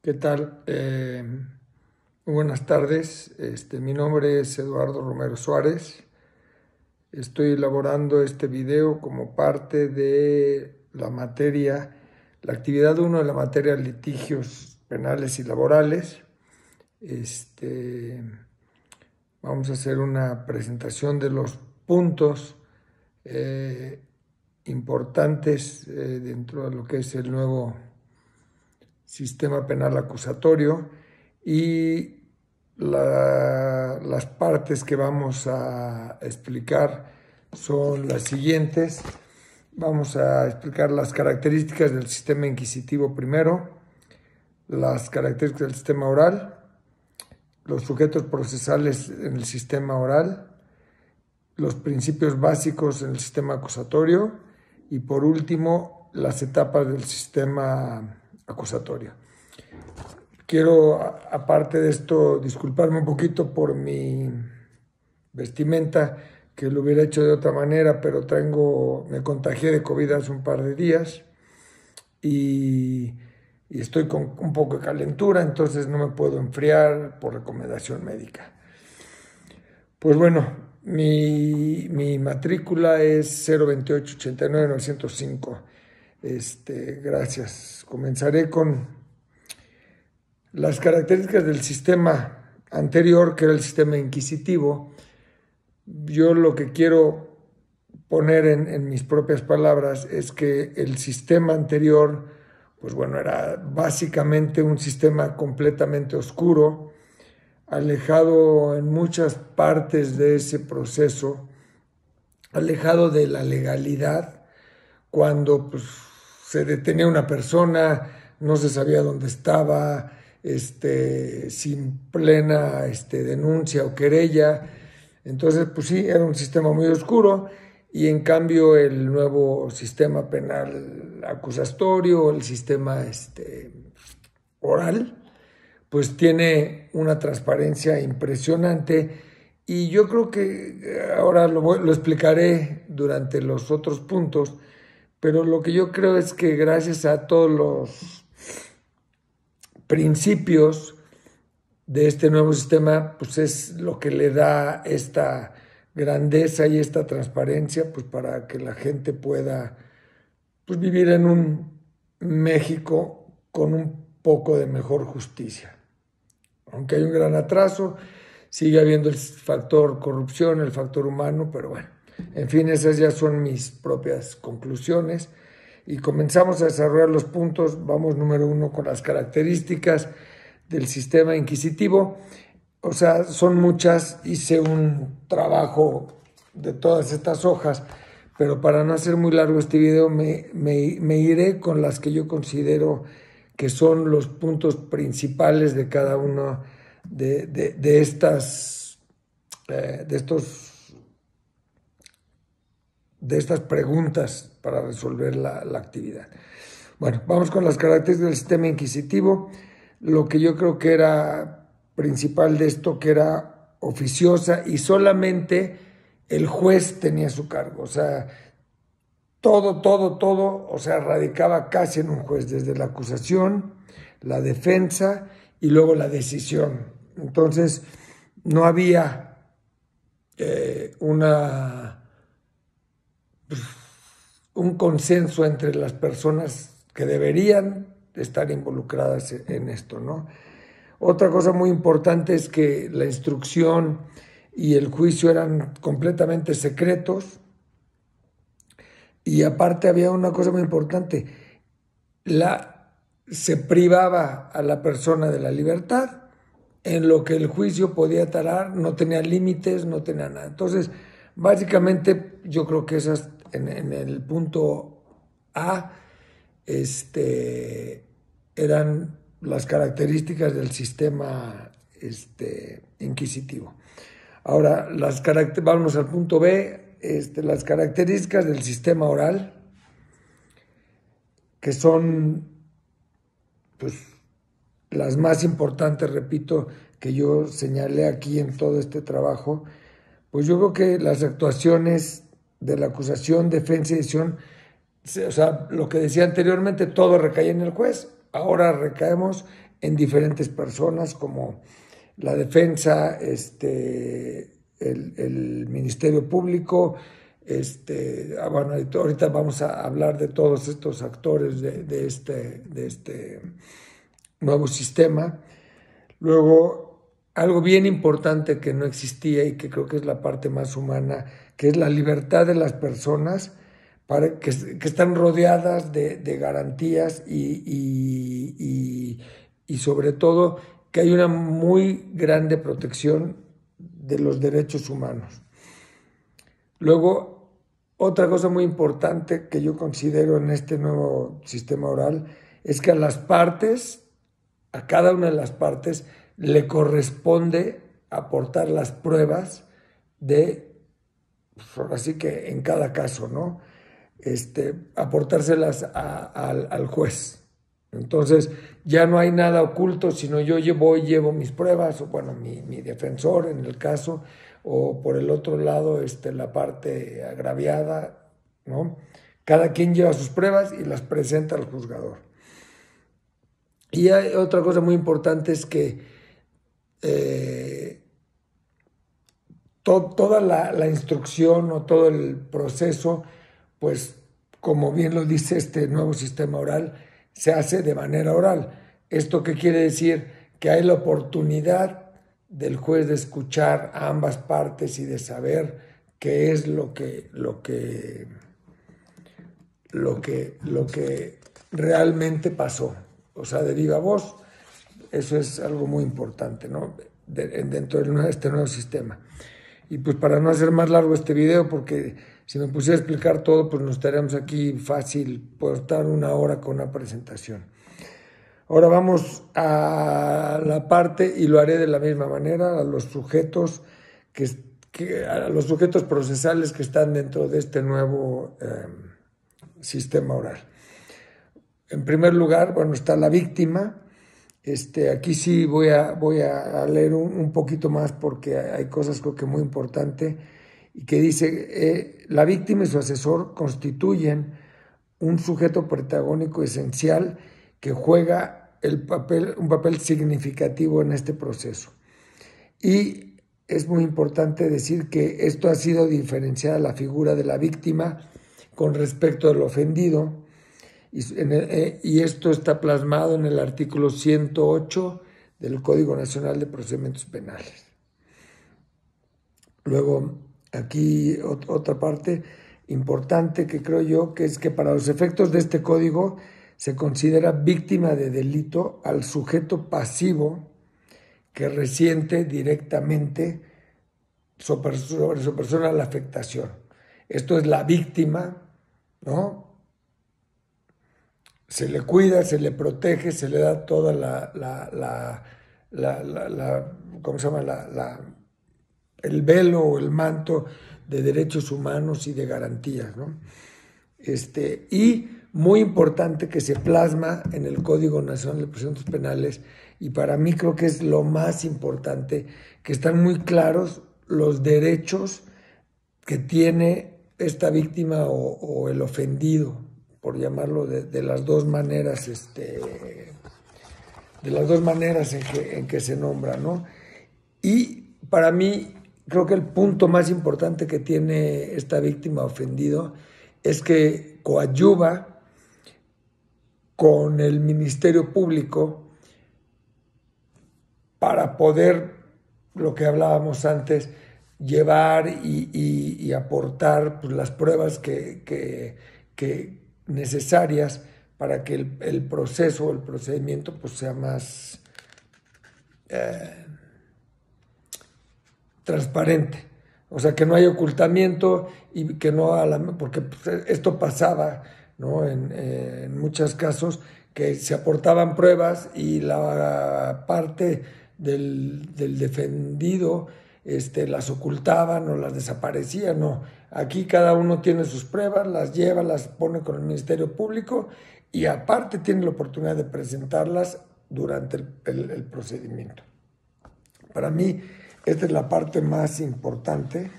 ¿Qué tal? Muy buenas tardes. Mi nombre es Eduardo Romero Suárez. Estoy elaborando este video como parte de la materia, la actividad 1 de la materia litigios penales y laborales. Vamos a hacer una presentación de los puntos importantes dentro de lo que es el nuevo sistema penal acusatorio y las partes que vamos a explicar son las siguientes. Vamos a explicar las características del sistema inquisitivo primero, las características del sistema oral, los sujetos procesales en el sistema oral, los principios básicos en el sistema acusatorio y por último las etapas del sistema acusatorio. Quiero, aparte de esto, disculparme un poquito por mi vestimenta, que lo hubiera hecho de otra manera, pero me contagié de COVID hace un par de días y estoy con un poco de calentura, entonces no me puedo enfriar por recomendación médica. Pues bueno, mi matrícula es 028-89-905. Gracias. Comenzaré con las características del sistema anterior, que era el sistema inquisitivo. Yo lo que quiero poner en mis propias palabras es que el sistema anterior, pues bueno, era básicamente un sistema completamente oscuro, alejado en muchas partes de ese proceso, alejado de la legalidad. Cuando pues, se detenía una persona, no se sabía dónde estaba, sin plena denuncia o querella. Entonces, pues sí, era un sistema muy oscuro y en cambio el nuevo sistema penal acusatorio, el sistema oral, pues tiene una transparencia impresionante y yo creo que ahora lo explicaré durante los otros puntos, pero lo que yo creo es que gracias a todos los principios de este nuevo sistema, pues es lo que le da esta grandeza y esta transparencia, pues para que la gente pueda pues, vivir en un México con un poco de mejor justicia. Aunque hay un gran atraso, sigue habiendo el factor corrupción, el factor humano, pero bueno, en fin, esas ya son mis propias conclusiones. Y comenzamos a desarrollar los puntos. Vamos número 1 con las características del sistema inquisitivo. O sea, son muchas, hice un trabajo de todas estas hojas, pero para no hacer muy largo este video me iré con las que yo considero que son los puntos principales de cada uno de estas preguntas para resolver la actividad. Bueno, vamos con las características del sistema inquisitivo. Lo que yo creo que era principal de esto, que era oficiosa y solamente el juez tenía su cargo. O sea, todo, o sea, radicaba casi en un juez, desde la acusación, la defensa y luego la decisión. Entonces, no había un consenso entre las personas que deberían estar involucradas en esto, ¿no? Otra cosa muy importante es que la instrucción y el juicio eran completamente secretos y aparte había una cosa muy importante, se privaba a la persona de la libertad en lo que el juicio podía tardar, no tenía límites, no tenía nada. Entonces, básicamente yo creo que esas en el punto A eran las características del sistema inquisitivo. Ahora, vamos al punto B, las características del sistema oral, que son pues, las más importantes, repito, que yo señalé aquí en todo este trabajo. Pues yo creo que las actuaciones de la acusación, defensa y decisión, o sea, lo que decía anteriormente, todo recae en el juez. Ahora recaemos en diferentes personas, como la defensa, el Ministerio Público. Bueno, ahorita vamos a hablar de todos estos actores de este nuevo sistema. Luego, algo bien importante que no existía y que creo que es la parte más humana, que es la libertad de las personas que están rodeadas de garantías y sobre todo que hay una muy grande protección de los derechos humanos. Luego, otra cosa muy importante que yo considero en este nuevo sistema oral es que a cada una de las partes, le corresponde aportar las pruebas así que en cada caso, ¿no? Aportárselas al juez. Entonces, ya no hay nada oculto, sino yo llevo mis pruebas, o bueno, mi defensor en el caso, o por el otro lado, la parte agraviada, ¿no? Cada quien lleva sus pruebas y las presenta al juzgador. Y hay otra cosa muy importante, es que toda la instrucción o todo el proceso, pues como bien lo dice este nuevo sistema oral, se hace de manera oral. ¿Esto qué quiere decir? Que hay la oportunidad del juez de escuchar a ambas partes y de saber qué es lo que realmente pasó. O sea, de viva voz. Eso es algo muy importante, ¿no? Dentro de este nuevo sistema. Y pues para no hacer más largo este video, porque si me pusiera a explicar todo, pues nos estaríamos aquí fácil, puedo estar 1 hora con una presentación. Ahora vamos a la parte, y lo haré de la misma manera, a los sujetos a los sujetos procesales que están dentro de este nuevo sistema oral. En primer lugar, bueno, está la víctima. Aquí sí voy a leer un poquito más, porque hay cosas creo que muy importantes, y que dice, la víctima y su asesor constituyen un sujeto protagónico esencial que juega un papel significativo en este proceso. Y es muy importante decir que esto ha sido diferenciada la figura de la víctima con respecto al ofendido, y esto está plasmado en el artículo 108 del Código Nacional de Procedimientos Penales. Luego, aquí otra parte importante que creo yo, que es que para los efectos de este código se considera víctima de delito al sujeto pasivo que resiente directamente sobre su persona la afectación. Esto es la víctima, ¿no? Se le cuida, se le protege, se le da toda ¿cómo se llama? El velo o el manto de derechos humanos y de garantías, ¿no? Y muy importante que se plasma en el Código Nacional de Procedimientos Penales, y para mí creo que es lo más importante, que están muy claros los derechos que tiene esta víctima o el ofendido, por llamarlo de las dos maneras, en que se nombra, ¿no? Y para mí, creo que el punto más importante que tiene esta víctima ofendido es que coadyuva con el Ministerio Público para poder, lo que hablábamos antes, llevar y aportar, pues, las pruebas que necesarias para que el proceso o el procedimiento, pues, sea más transparente. O sea, que no haya ocultamiento, y que no porque pues, esto pasaba, ¿no? En muchos casos, que se aportaban pruebas y la parte del defendido las ocultaban o las desaparecían. No, aquí cada uno tiene sus pruebas, las lleva, las pone con el Ministerio Público, y aparte tiene la oportunidad de presentarlas durante el procedimiento. Para mí, esta es la parte más importante,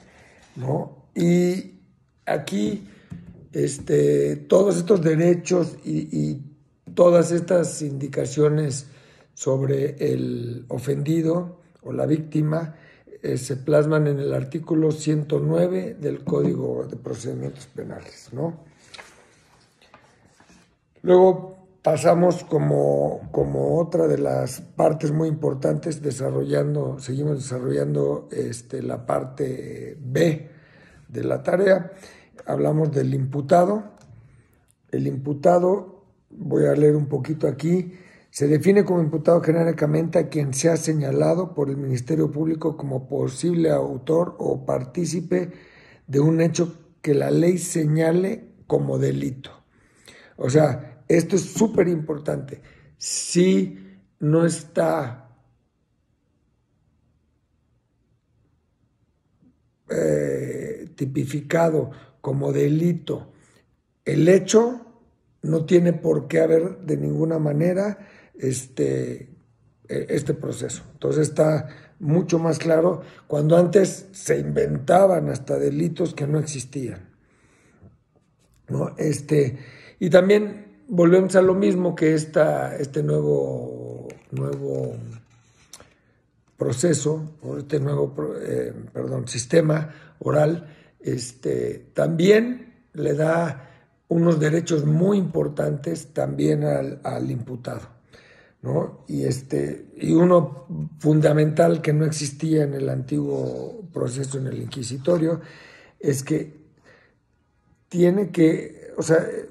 ¿no? Y aquí todos estos derechos y todas estas indicaciones sobre el ofendido o la víctima se plasman en el artículo 109 del Código de Procedimientos Penales, ¿no? Luego pasamos como otra de las partes muy importantes, seguimos desarrollando la parte B de la tarea. Hablamos del imputado. El imputado, voy a leer un poquito aquí, se define como imputado genéricamente a quien sea señalado por el Ministerio Público como posible autor o partícipe de un hecho que la ley señale como delito. O sea, esto es súper importante. Si no está tipificado como delito el hecho, no tiene por qué haber de ninguna manera este proceso. Entonces está mucho más claro cuando antes se inventaban hasta delitos que no existían, ¿no? Y también volvemos a lo mismo que este nuevo proceso, o este nuevo sistema oral, también le da unos derechos muy importantes también al imputado, ¿no? Y uno fundamental que no existía en el antiguo proceso, en el inquisitorio, es que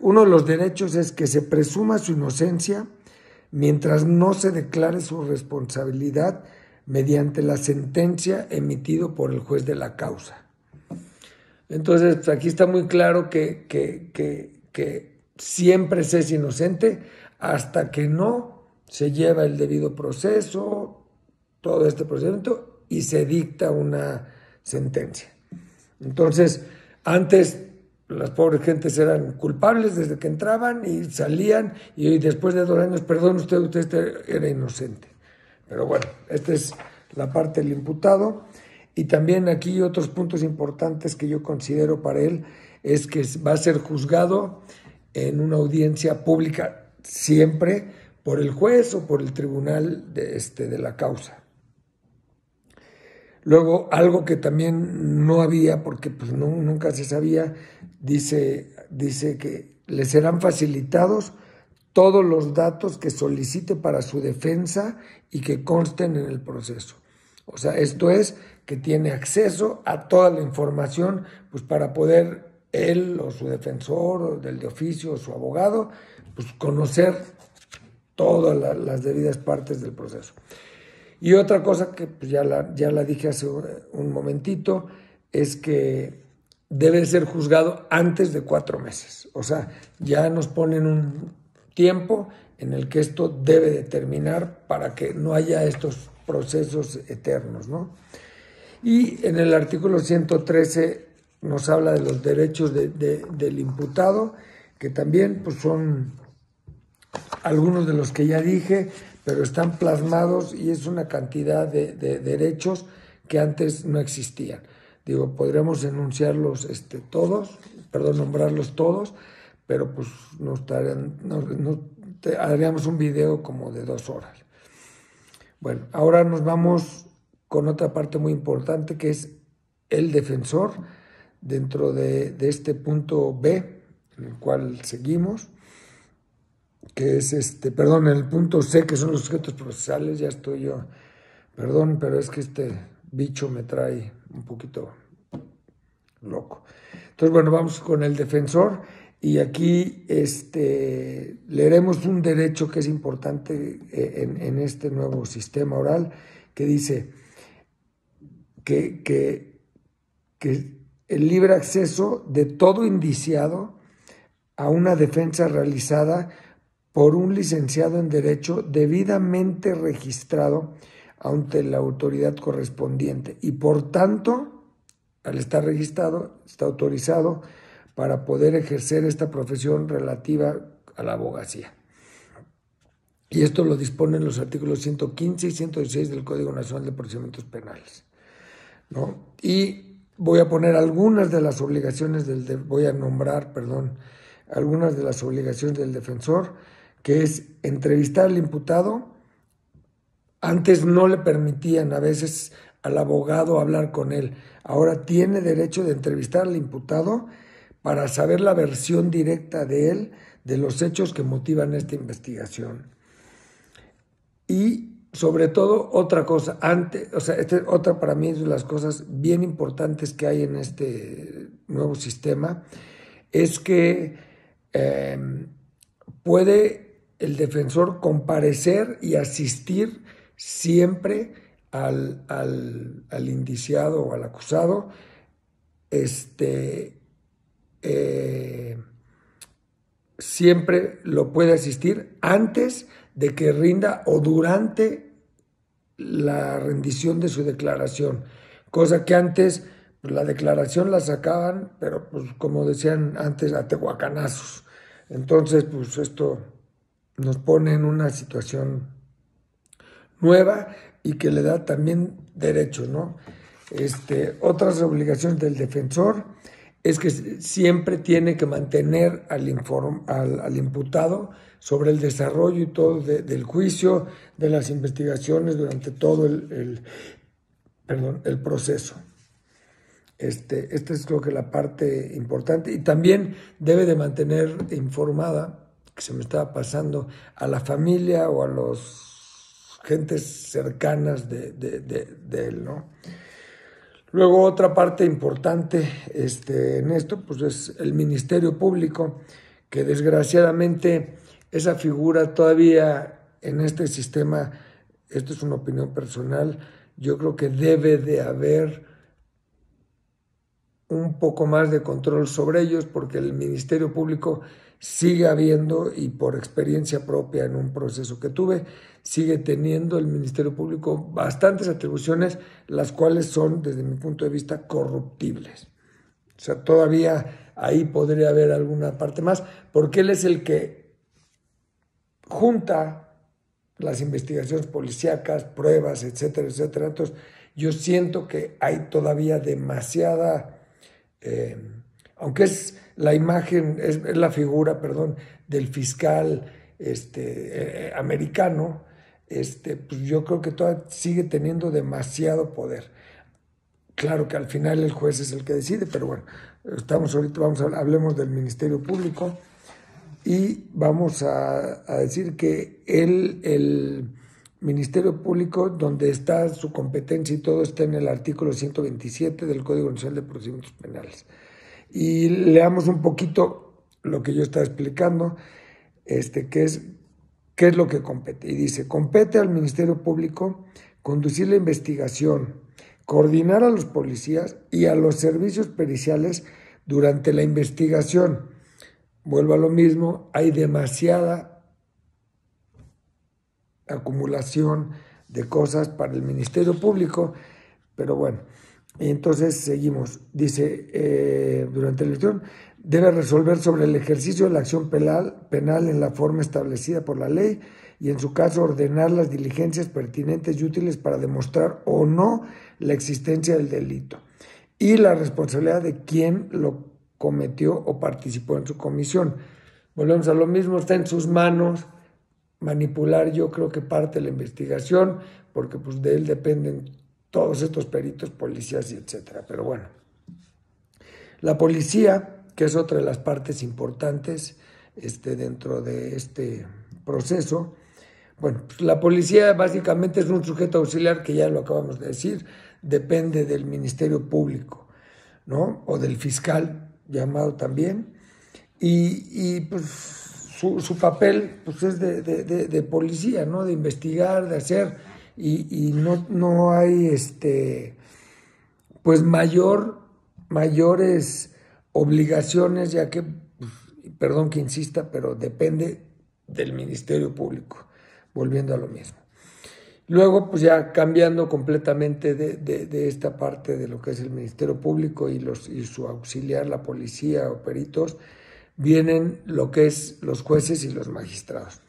uno de los derechos es que se presuma su inocencia mientras no se declare su responsabilidad mediante la sentencia emitida por el juez de la causa. Entonces, pues aquí está muy claro que siempre se es inocente hasta que no se lleva el debido proceso, todo este procedimiento, y se dicta una sentencia. Entonces, antes las pobres gentes eran culpables desde que entraban y salían, y después de 2 años, perdón, usted era inocente. Pero bueno, esta es la parte del imputado. Y también aquí otros puntos importantes que yo considero para él es que va a ser juzgado en una audiencia pública siempre por el juez o por el tribunal de la causa. Luego, algo que también no había, porque pues nunca se sabía, dice que le serán facilitados todos los datos que solicite para su defensa y que consten en el proceso. O sea, esto es que tiene acceso a toda la información, pues para poder él o su defensor o del de oficio o su abogado, pues conocer todas las debidas partes del proceso. Y otra cosa que pues ya la dije hace un momentito, es que debe ser juzgado antes de 4 meses. O sea, ya nos ponen un tiempo en el que esto debe de terminar para que no haya estos procesos eternos, ¿no? Y en el artículo 113 nos habla de los derechos del imputado, que también pues son algunos de los que ya dije, pero están plasmados y es una cantidad de derechos que antes no existían. Digo, podríamos enunciarlos todos, nombrarlos todos, pero pues haríamos un video como de 2 horas. Bueno, ahora nos vamos con otra parte muy importante, que es el defensor, dentro de este punto B, en el cual seguimos, que es en el punto C, que son los sujetos procesales. Ya estoy yo, perdón, pero es que este bicho me trae un poquito loco. Entonces, bueno, vamos con el defensor, y aquí leeremos un derecho que es importante en este nuevo sistema oral, que dice que el libre acceso de todo indiciado a una defensa realizada por un licenciado en Derecho debidamente registrado ante la autoridad correspondiente, y por tanto, al estar registrado, está autorizado para poder ejercer esta profesión relativa a la abogacía. Y esto lo disponen los artículos 115 y 116 del Código Nacional de Procedimientos Penales, ¿no? Y voy a poner algunas de las obligaciones algunas de las obligaciones del defensor, que es entrevistar al imputado Antes no le permitían a veces al abogado hablar con él. Ahora tiene derecho de entrevistar al imputado para saber la versión directa de él de los hechos que motivan esta investigación. Y sobre todo, otra cosa, otra para mí es de las cosas bien importantes que hay en este nuevo sistema, es que puede el defensor comparecer y asistir siempre al indiciado o al acusado, siempre lo puede asistir antes de que rinda o durante la rendición de su declaración, cosa que antes pues, la declaración la sacaban, pero pues como decían antes, a tehuacanazos. Entonces, pues esto nos pone en una situación nueva y que le da también derechos, ¿no? Otras obligaciones del defensor es que siempre tiene que mantener al imputado sobre el desarrollo y todo del juicio, de las investigaciones durante todo el proceso. Esta es creo que la parte importante, y también debe de mantener informada, que se me estaba pasando, a la familia o a las gentes cercanas de él, ¿no? Luego otra parte importante en esto pues es el Ministerio Público, que desgraciadamente esa figura todavía en este sistema, esto es una opinión personal, yo creo que debe de haber un poco más de control sobre ellos, porque el Ministerio Público sigue habiendo, y por experiencia propia en un proceso que tuve, sigue teniendo el Ministerio Público bastantes atribuciones, las cuales son, desde mi punto de vista, corruptibles. O sea, todavía ahí podría haber alguna parte más, porque él es el que junta las investigaciones policíacas, pruebas, etcétera, etcétera. Entonces, yo siento que hay todavía demasiada... aunque es la imagen, es la figura, perdón, del fiscal americano, pues yo creo que todavía sigue teniendo demasiado poder. Claro que al final el juez es el que decide, pero bueno, hablemos del Ministerio Público y vamos a decir que el Ministerio Público, donde está su competencia y todo, está en el artículo 127 del Código Nacional de Procedimientos Penales. Y leamos un poquito lo que yo estaba explicando, qué es lo que compete. Y dice, compete al Ministerio Público conducir la investigación, coordinar a los policías y a los servicios periciales durante la investigación. Vuelvo a lo mismo, hay demasiada acumulación de cosas para el Ministerio Público, pero bueno, entonces seguimos. Dice, durante la elección debe resolver sobre el ejercicio de la acción penal en la forma establecida por la ley y en su caso ordenar las diligencias pertinentes y útiles para demostrar o no la existencia del delito y la responsabilidad de quien lo cometió o participó en su comisión. Volvemos a lo mismo, está en sus manos manipular, yo creo que parte de la investigación, porque pues de él dependen todos estos peritos, policías y etcétera. Pero bueno, la policía, que es otra de las partes importantes dentro de este proceso, bueno, pues la policía básicamente es un sujeto auxiliar que ya lo acabamos de decir, depende del Ministerio Público, ¿no? O del fiscal llamado también, y pues su papel pues es de policía, ¿no? De investigar, de hacer, y no hay pues mayores obligaciones, ya que, pues, perdón que insista, pero depende del Ministerio Público, volviendo a lo mismo. Luego, pues ya cambiando completamente de esta parte de lo que es el Ministerio Público y su auxiliar, la policía o peritos, vienen lo que es los jueces y los magistrados.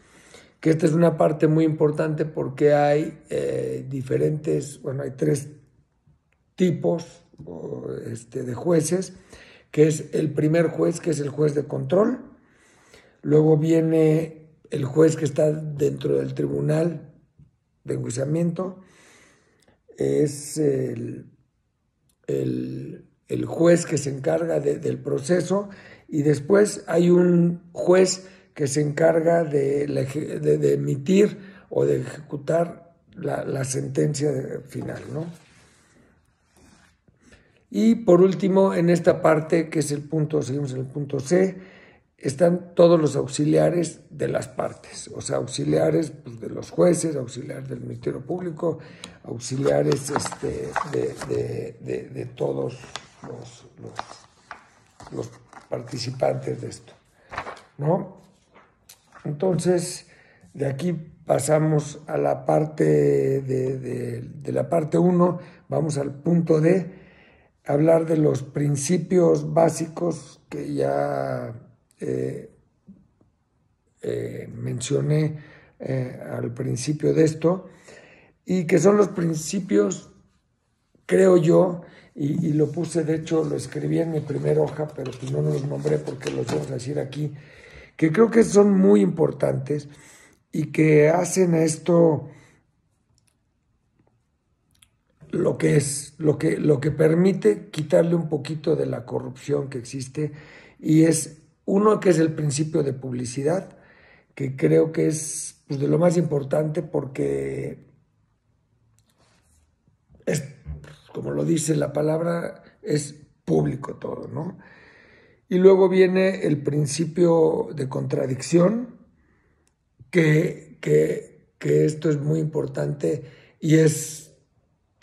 Que esta es una parte muy importante porque hay hay tres tipos de jueces, que es el primer juez, que es el juez de control. Luego viene el juez que está dentro del tribunal de enjuiciamiento es el juez que se encarga del proceso, y después hay un juez que se encarga de emitir o de ejecutar la sentencia final, ¿no? Y por último, en esta parte, que es el punto, seguimos en el punto C, están todos los auxiliares de las partes, o sea, auxiliares pues, de los jueces, auxiliares del Ministerio Público, auxiliares de todos los participantes de esto, ¿no? Entonces, de aquí pasamos a la parte de la parte 1, vamos al punto D, hablar de los principios básicos que ya mencioné al principio de esto, y que son los principios, creo yo, y lo puse, de hecho lo escribí en mi primera hoja, pero pues no los nombré porque los vamos a decir aquí, que creo que son muy importantes y que hacen a esto lo que permite quitarle un poquito de la corrupción que existe, y es uno que es el principio de publicidad, que creo que es pues, de lo más importante, porque es, como lo dice la palabra, es público todo, ¿no? Y luego viene el principio de contradicción, que esto es muy importante, y es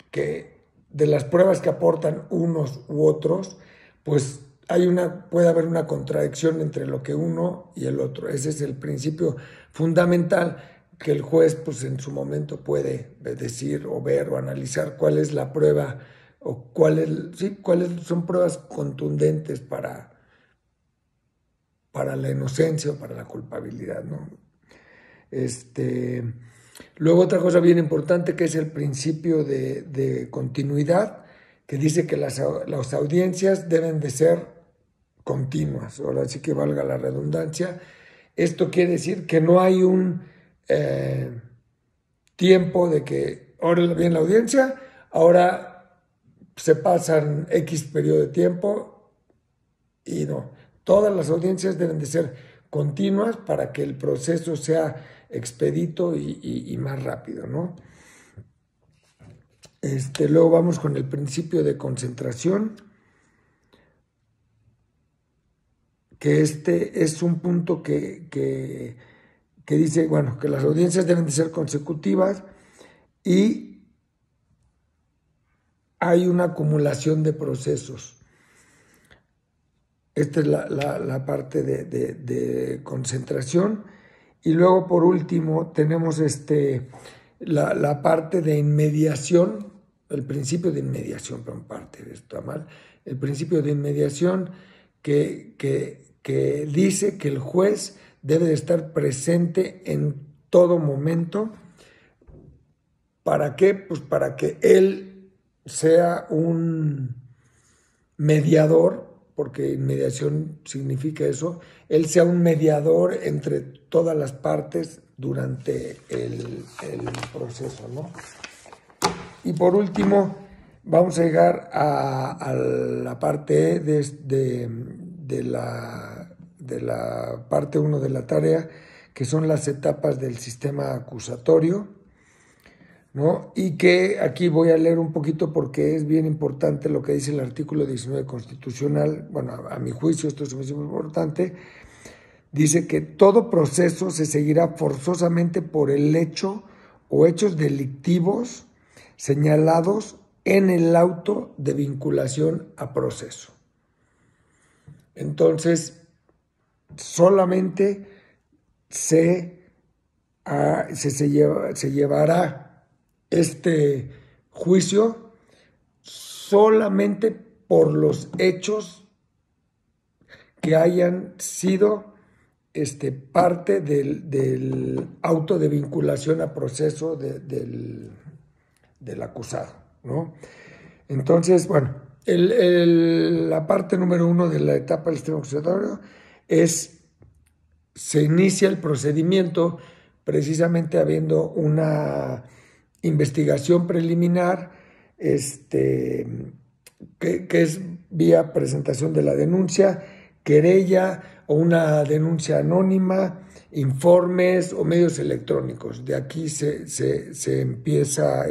que de las pruebas que aportan unos u otros, pues puede haber una contradicción entre lo que uno y el otro. Ese es el principio fundamental, que el juez pues en su momento puede decir o ver o analizar cuál es la prueba o cuáles son pruebas contundentes para la inocencia o para la culpabilidad, ¿no? Luego otra cosa bien importante, que es el principio de continuidad, que dice que las audiencias deben de ser continuas, ahora sí que valga la redundancia. Esto quiere decir que no hay un tiempo de que ahora viene la audiencia, ahora se pasan X periodo de tiempo, y no. Todas las audiencias deben de ser continuas para que el proceso sea expedito y más rápido, ¿no? Luego vamos con el principio de concentración, que es un punto que dice, bueno, que las audiencias deben de ser consecutivas y hay una acumulación de procesos. Esta es la parte de concentración. Y luego, por último, tenemos la parte de inmediación, el principio de inmediación, pero parte de esto está mal, el principio de inmediación que dice que el juez debe de estar presente en todo momento. ¿Para qué? Pues para que él sea un mediador, porque inmediación significa eso, él sea un mediador entre todas las partes durante el proceso, ¿no? Y por último, vamos a llegar a la parte de la parte 1 de la tarea, que son las etapas del sistema acusatorio, ¿no? Y que aquí voy a leer un poquito porque es bien importante lo que dice el artículo 19 constitucional. Bueno, a mi juicio esto es muy importante. Dice que todo proceso se seguirá forzosamente por el hecho o hechos delictivos señalados en el auto de vinculación a proceso. Entonces, solamente se llevará este juicio solamente por los hechos que hayan sido parte del auto de vinculación a proceso del acusado, ¿no? Entonces, bueno, la parte número 1 de la etapa del sistema acusatorio se inicia el procedimiento precisamente habiendo una investigación preliminar, que es vía presentación de la denuncia, querella o una denuncia anónima, informes o medios electrónicos. De aquí se empieza